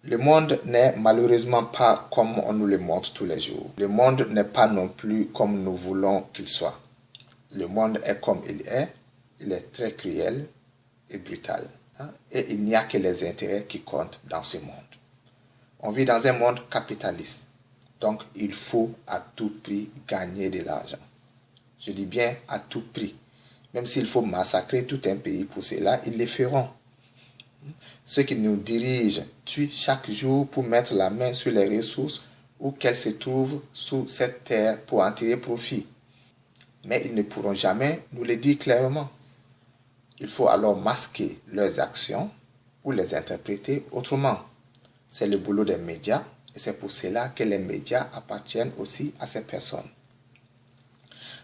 Le monde n'est malheureusement pas comme on nous le montre tous les jours. Le monde n'est pas non plus comme nous voulons qu'il soit. Le monde est comme il est très cruel et brutal. Et il n'y a que les intérêts qui comptent dans ce monde. On vit dans un monde capitaliste. Donc, il faut à tout prix gagner de l'argent. Je dis bien à tout prix. Même s'il faut massacrer tout un pays pour cela, ils le feront. Ceux qui nous dirigent tuent chaque jour pour mettre la main sur les ressources ou qu'elles se trouvent sous cette terre pour en tirer profit. Mais ils ne pourront jamais nous le dire clairement. Il faut alors masquer leurs actions ou les interpréter autrement. C'est le boulot des médias et c'est pour cela que les médias appartiennent aussi à ces personnes.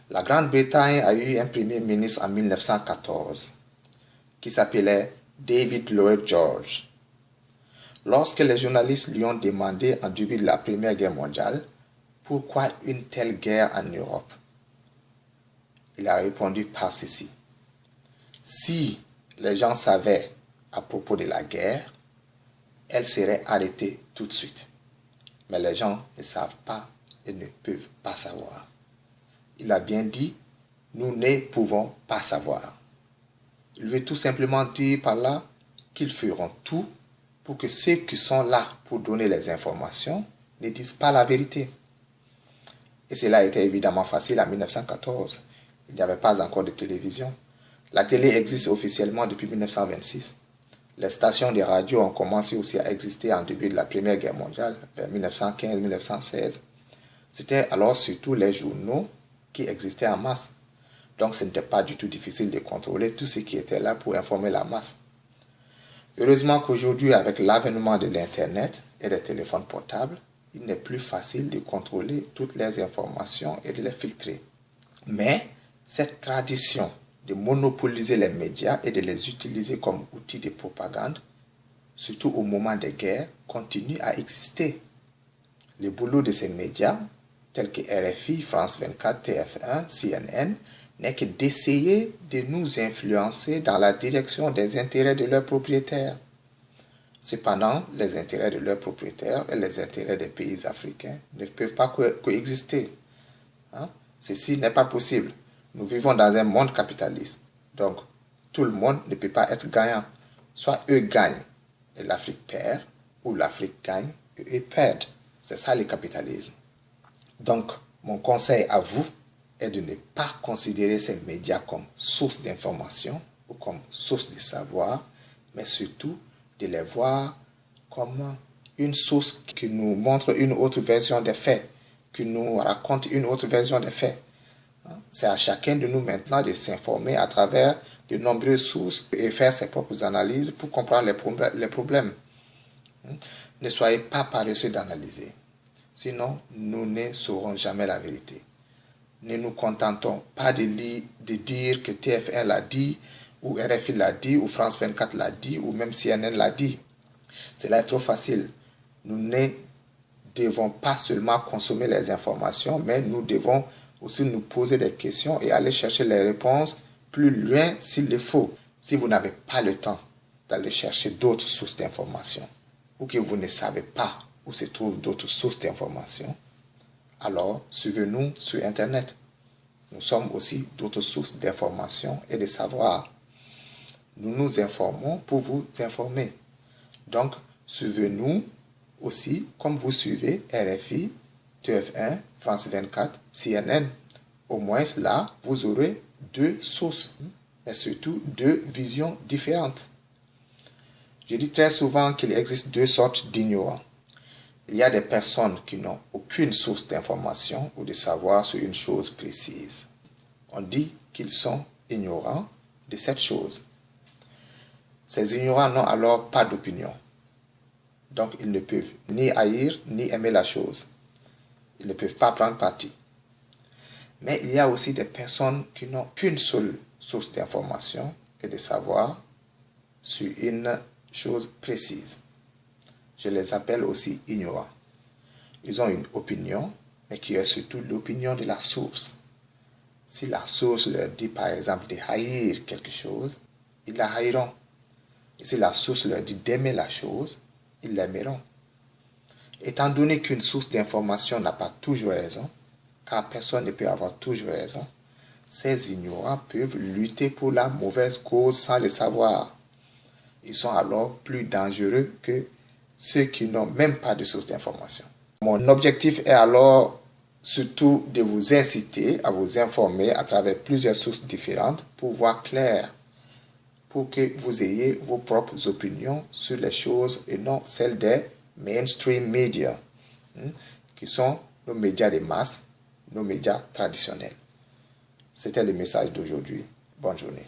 La Grande-Bretagne a eu un premier ministre en 1914 qui s'appelait David Lloyd George. Lorsque les journalistes lui ont demandé en début de la Première Guerre mondiale pourquoi une telle guerre en Europe, il a répondu par ceci. Si les gens savaient à propos de la guerre, elle serait arrêtée tout de suite. Mais les gens ne savent pas et ne peuvent pas savoir. Il a bien dit, nous ne pouvons pas savoir. Il veut tout simplement dire par là qu'ils feront tout pour que ceux qui sont là pour donner les informations ne disent pas la vérité. Et cela était évidemment facile en 1914. Il n'y avait pas encore de télévision. La télé existe officiellement depuis 1926. Les stations de radio ont commencé aussi à exister en début de la Première Guerre mondiale, vers 1915-1916. C'était alors surtout les journaux qui existaient en masse. Donc ce n'était pas du tout difficile de contrôler tout ce qui était là pour informer la masse. Heureusement qu'aujourd'hui, avec l'avènement de l'Internet et des téléphones portables, il n'est plus facile de contrôler toutes les informations et de les filtrer. Mais cette tradition de monopoliser les médias et de les utiliser comme outils de propagande, surtout au moment des guerres, continue à exister. Le boulot de ces médias, tels que RFI, France 24, TF1, CNN, n'est que d'essayer de nous influencer dans la direction des intérêts de leurs propriétaires. Cependant, les intérêts de leurs propriétaires et les intérêts des pays africains ne peuvent pas coexister. Ceci n'est pas possible. Nous vivons dans un monde capitaliste. Donc, tout le monde ne peut pas être gagnant. Soit eux gagnent et l'Afrique perd, ou l'Afrique gagne et eux perdent. C'est ça le capitalisme. Donc, mon conseil à vous est de ne pas considérer ces médias comme source d'information ou comme source de savoir, mais surtout de les voir comme une source qui nous montre une autre version des faits, qui nous raconte une autre version des faits. C'est à chacun de nous maintenant de s'informer à travers de nombreuses sources et faire ses propres analyses pour comprendre les problèmes. Ne soyez pas paresseux d'analyser, sinon nous ne saurons jamais la vérité. Ne nous contentons pas de dire que TF1 l'a dit, ou RFI l'a dit, ou France 24 l'a dit, ou même CNN l'a dit. Cela est trop facile. Nous ne devons pas seulement consommer les informations, mais nous devons aussi nous poser des questions et aller chercher les réponses plus loin s'il le faut. Si vous n'avez pas le temps d'aller chercher d'autres sources d'informations, ou que vous ne savez pas où se trouvent d'autres sources d'informations, alors suivez-nous sur Internet. Nous sommes aussi d'autres sources d'informations et de savoir. Nous nous informons pour vous informer. Donc, suivez-nous aussi comme vous suivez RFI, TF1, France 24, CNN. Au moins là, vous aurez deux sources, mais surtout deux visions différentes. Je dis très souvent qu'il existe deux sortes d'ignorants. Il y a des personnes qui n'ont aucune source d'information ou de savoir sur une chose précise. On dit qu'ils sont ignorants de cette chose. Ces ignorants n'ont alors pas d'opinion. Donc ils ne peuvent ni haïr ni aimer la chose. Ils ne peuvent pas prendre parti. Mais il y a aussi des personnes qui n'ont qu'une seule source d'information et de savoir sur une chose précise. Je les appelle aussi ignorants. Ils ont une opinion, mais qui est surtout l'opinion de la source. Si la source leur dit par exemple de haïr quelque chose, ils la haïront. Et si la source leur dit d'aimer la chose, ils l'aimeront. Étant donné qu'une source d'information n'a pas toujours raison, car personne ne peut avoir toujours raison, ces ignorants peuvent lutter pour la mauvaise cause sans le savoir. Ils sont alors plus dangereux que ceux qui n'ont même pas de source d'information. Mon objectif est alors surtout de vous inciter à vous informer à travers plusieurs sources différentes pour voir clair, pour que vous ayez vos propres opinions sur les choses et non celles des mainstream media, qui sont nos médias de masse, nos médias traditionnels. C'était le message d'aujourd'hui. Bonne journée.